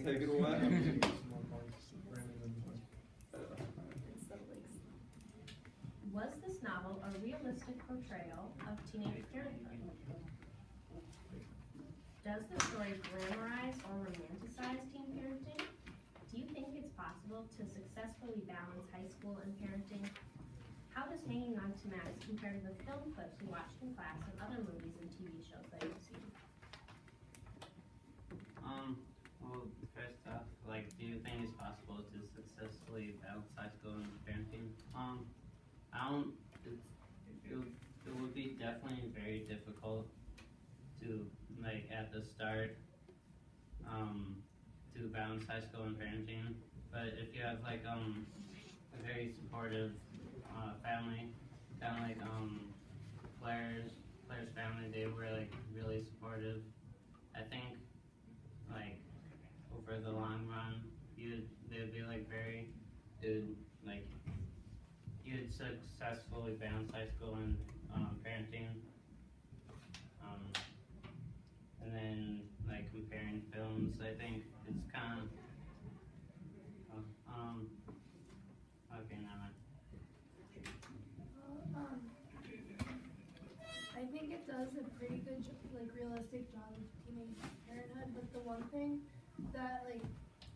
take it away. Was this novel a realistic portrayal of teenage parenthood? Does the story glamorize or romanticize teen parenting? Do you think it's possible to successfully balance high school and parenting? How does Hanging On to Max compare to the film clips you watched in class and other movies and TV shows that you've seen? Well, first off, like, do you think it's possible to successfully balance high school and parenting? I don't, it would be definitely very difficult to, like, at the start, to balance high school and parenting. But if you have, like, a very supportive, family, kind of like, Claire's family, they were, like, really supportive. I think, like, over the long run, they'd be, like, you'd successfully balance high school and parenting, and then like comparing films. I think it's kind of okay, never mind. I think it does a pretty good, like, realistic job of teenage parenthood. But the one thing that, like,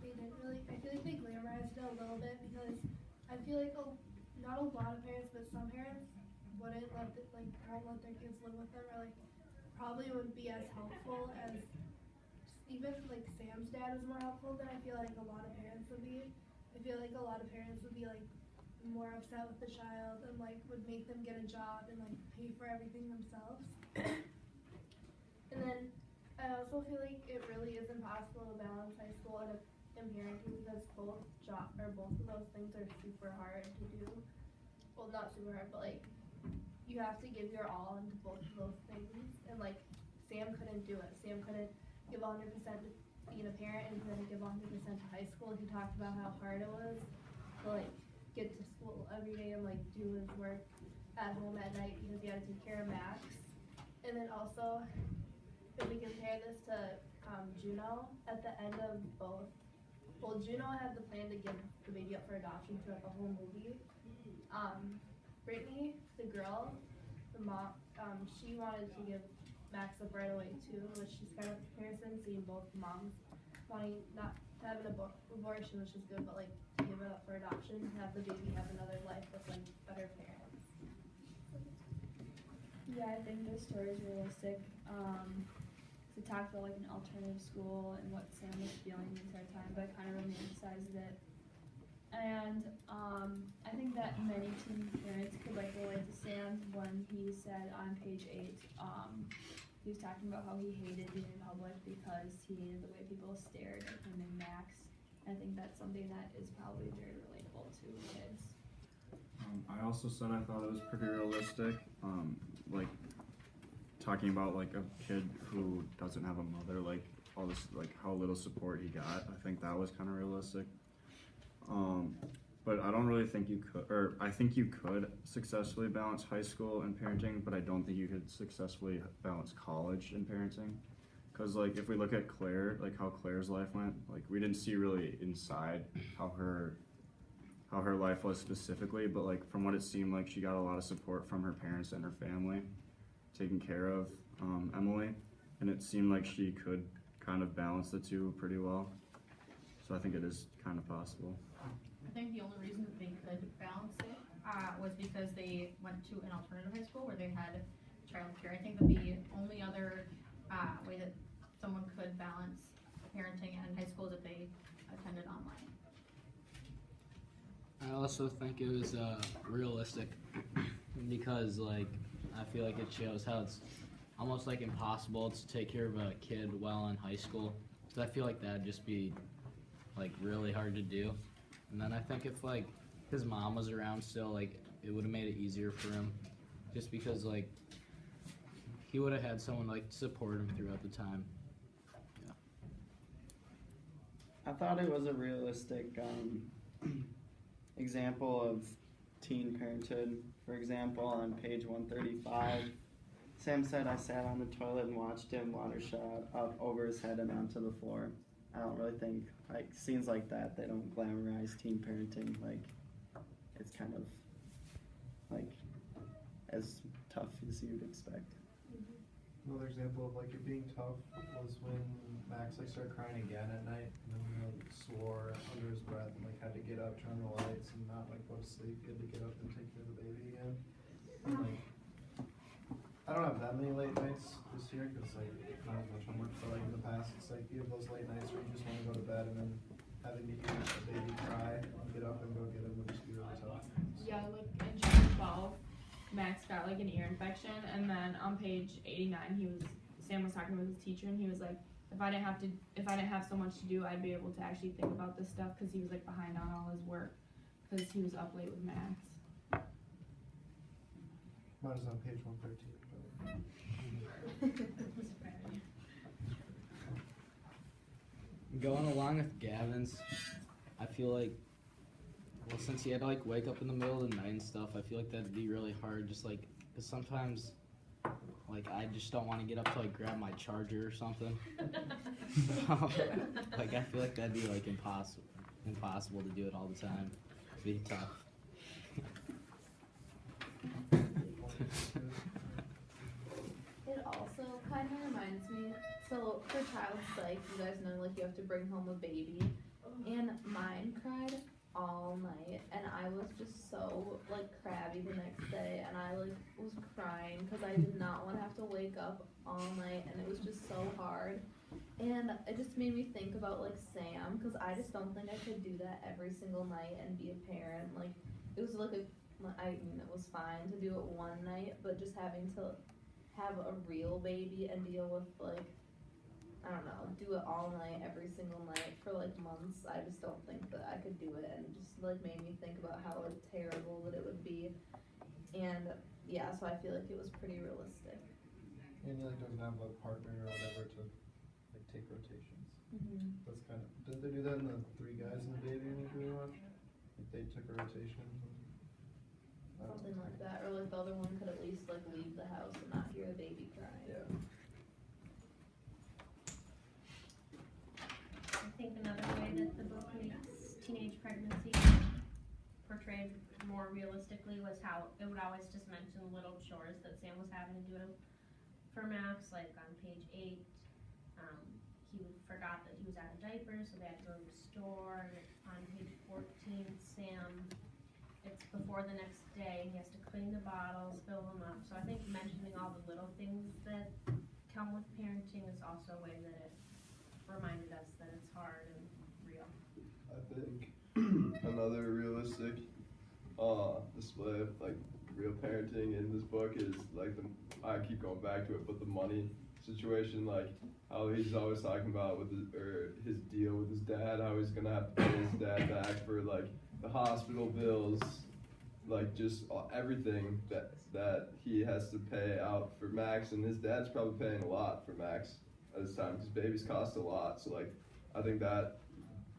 they didn't really, I feel like they glamorized it a little bit, because I feel like not a lot of parents, but some parents won't let their kids live with them, or like probably wouldn't be as helpful as, even like Sam's dad was more helpful than I feel like a lot of parents would be. I feel like a lot of parents would be like more upset with the child and like would make them get a job and like pay for everything themselves. And then I also feel like it really is impossible to balance high school and parenting, because both of those things are super hard to do. Well, not super hard, but like you have to give your all into both of those things. And like Sam couldn't do it. Sam couldn't give 100% to being a parent and couldn't give 100% to high school. He talked about how hard it was to like get to school every day and like do his work at home at night, because he had to take care of Max. And then also, if we compare this to Juno, at the end of both, well, Juno had the plan to give the baby up for adoption throughout the whole movie. Brittany, the girl, the mom, she wanted to give Max up right away too, which is kind of a comparison, seeing both moms wanting not to have an abortion, which is good, but like to give it up for adoption, and have the baby have another life with like better parents. Yeah, I think the story is realistic. It talked about like an alternative school and what Sam was feeling the entire time, but kind of romanticized it. And I think that many teen parents could like relate to Sam when he said on page 8, he was talking about how he hated being in public because he hated the way people stared at him and Max. I think that's something that is probably very relatable to kids. I also said I thought it was pretty realistic. Like talking about like a kid who doesn't have a mother, like all this, like how little support he got. I think that was kind of realistic. But I don't really think you could, or I think you could successfully balance high school and parenting, but I don't think you could successfully balance college and parenting. Because like if we look at Claire, like how Claire's life went, like we didn't see really inside how her life was specifically, but like from what it seemed like, she got a lot of support from her parents and her family taking care of Emily, and it seemed like she could kind of balance the two pretty well. So I think it is kind of possible. I think the only reason that they could balance it was because they went to an alternative high school where they had childcare. I think that the only other way that someone could balance parenting and high school is if they attended online. I also think it was realistic because like I feel like it shows how it's almost like impossible to take care of a kid while in high school. So I feel like that'd just be like really hard to do. And then I think if like his mom was around still, like it would have made it easier for him, just because like he would have had someone like support him throughout the time. Yeah. I thought it was a realistic example of teen parenthood. For example, on page 135, Sam said, "I sat on the toilet and watched him water shot up over his head and onto the floor." I don't really think, like, scenes like that, they don't glamorize teen parenting. Like, it's kind of, like, as tough as you'd expect. Another example of like it being tough was when Max like started crying again at night, and then he like swore under his breath and like had to get up, turn on the lights, and not like go to sleep. He had to get up and take care of the baby again. And, like, I don't have that many late nights this year because like not as much homework, but like in the past, it's like you have those late nights where you just want to go to bed, and then having to hear a baby cry and get up and go get him would just be really tough. Yeah, like in chapter 12, Max got like an ear infection, and then on page 89, Sam was talking with his teacher, and he was like, if I didn't have so much to do, I'd be able to actually think about this stuff, because he was like behind on all his work, because he was up late with Max. Mine is on page 113. Going along with Gavin's, I feel like, well, since he had to like wake up in the middle of the night and stuff, I feel like that'd be really hard. Just like, cause sometimes, like, I just don't want to get up to like grab my charger or something. Like, I feel like that'd be like impossible to do it all the time. It'd be tough. It also kind of reminds me, so for child psych, you guys know, like, you have to bring home a baby, and mine cried all night, and I was just so, like, crabby the next day, and I, like, was crying, because I did not want to have to wake up all night, and it was just so hard, and it just made me think about, like, Sam, because I just don't think I could do that every single night and be a parent. Like, it was, like, I mean, it was fine to do it one night, but just having to have a real baby and deal with, like, I don't know, do it all night, every single night for, like, months, I just don't think that I could do it, and it just, like, made me think about how, like, terrible that it would be, and, yeah, so I feel like it was pretty realistic. And he like doesn't have a partner or whatever to like take rotations. Mm-hmm. That's kind of, didn't they do that in the Three Guys and the Baby movie we watched? Like they took a rotation. Something like that, or, like, the other one could at least, like, leave the house and not hear a baby cry. Yeah. I think another way that the book makes teenage pregnancy portrayed more realistically was how it would always just mention little chores that Sam was having to do for Max, like on page 8. He forgot that he was out of diapers, so they had to go to the store. And on page 14, it's before the next day, he has to clean the bottles, fill them up. So I think mentioning all the little things that come with parenting is also a way that it reminded us that it's hard and real. I think another realistic display of like real parenting in this book is like I keep going back to it, but the money situation, like how he's always talking about with his deal with his dad, how he's gonna have to pay his dad back for like the hospital bills, like just everything that he has to pay out for Max, and his dad's probably paying a lot for Max at this time because babies cost a lot. So like I think that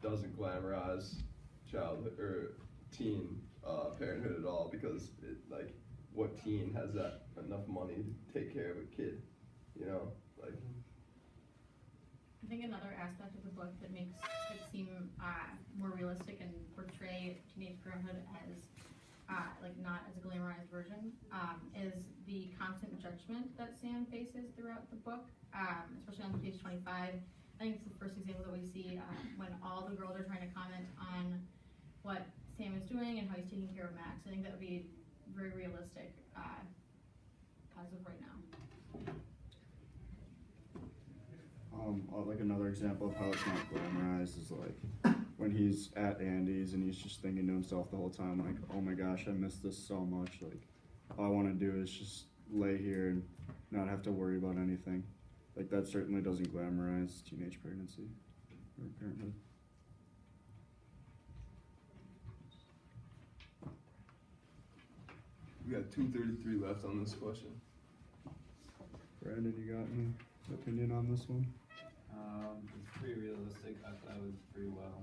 doesn't glamorize childhood or teen parenthood at all, because it, like, what teen has that enough money to take care of a kid, you know, like. I think another aspect of the book that makes it seem more realistic and portray teenage parenthood as like not as a glamorized version is the constant judgment that Sam faces throughout the book, especially on page 25. I think it's the first example that we see when all the girls are trying to comment on what Sam is doing and how he's taking care of Max. I think that would be very realistic as of right now. Like another example of how it's not glamorized is like when he's at Andy's and he's just thinking to himself the whole time, like, oh my gosh, I miss this so much. Like, all I want to do is just lay here and not have to worry about anything. Like, that certainly doesn't glamorize teenage pregnancy or parenthood. We got 2:33 left on this question. Brandon, you got any opinion on this one? It's pretty realistic. I thought it was pretty well.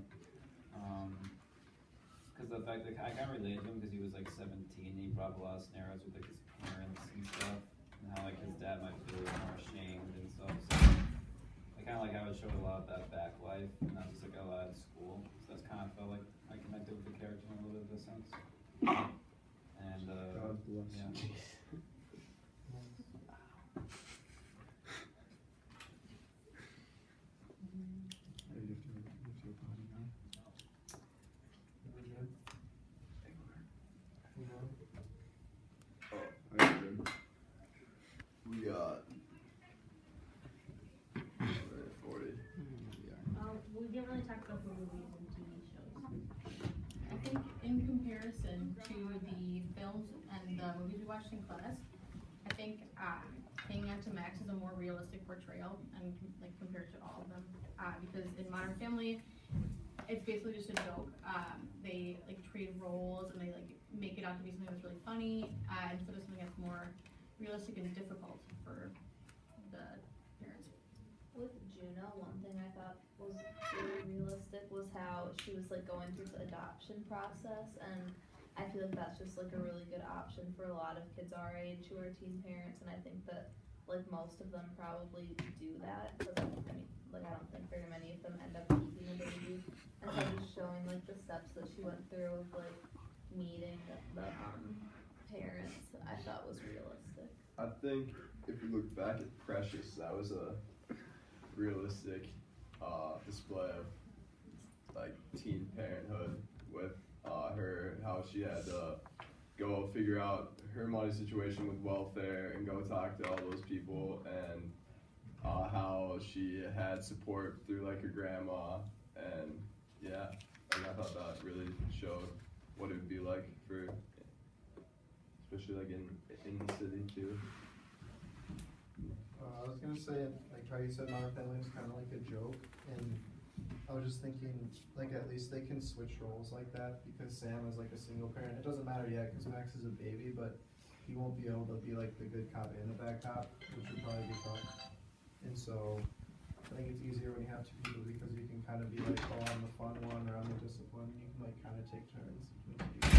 Because the fact that I can't relate to him because he was like 17 and he brought up a lot of scenarios with like his parents and stuff, and how like his dad might feel more ashamed and stuff. So I kinda like how it showed a lot of that back life, and not just like a lot at school, so that's kinda felt like I connected with the character in a little bit of a sense. And, God bless yeah. you. Hey, you have to potty now. We're good. Move on. Alright, good. We got 40. We didn't really talk about the movies and TV shows. I think in comparison to the films and the movies we watched in class, I think Hanging On to Max is a more realistic portrayal and like compared to all of them. Because in Modern Family, it's basically just a joke. They like trade roles and they like make it out to be something that's really funny instead of something that's more realistic and difficult for the parents. With Juno, one thing I thought was really realistic was how she was like going through the adoption process, and I feel like that's just like a really good option for a lot of kids our age who are teen parents, and I think that like most of them probably do that, because I mean, like I don't think very many of them end up keeping a baby, and so just showing like the steps that she went through of like meeting the parents, I thought was realistic. I think if we look back at Precious, that was a realistic display of like teen parenthood with her, how she had to go figure out her money situation with welfare and go talk to all those people, and how she had support through like her grandma, and yeah, like I thought that really showed what it would be like for, especially like in the city too. I was gonna say, like how you said Modern Family was kind of like a joke, and I was just thinking, like at least they can switch roles like that, because Sam is like a single parent. It doesn't matter yet because Max is a baby, but he won't be able to be like the good cop and the bad cop, which would probably be tough. And so I think it's easier when you have two people, because you can kind of be like, oh, I'm the fun one or I'm the disciplined. You can like kind of take turns between two people.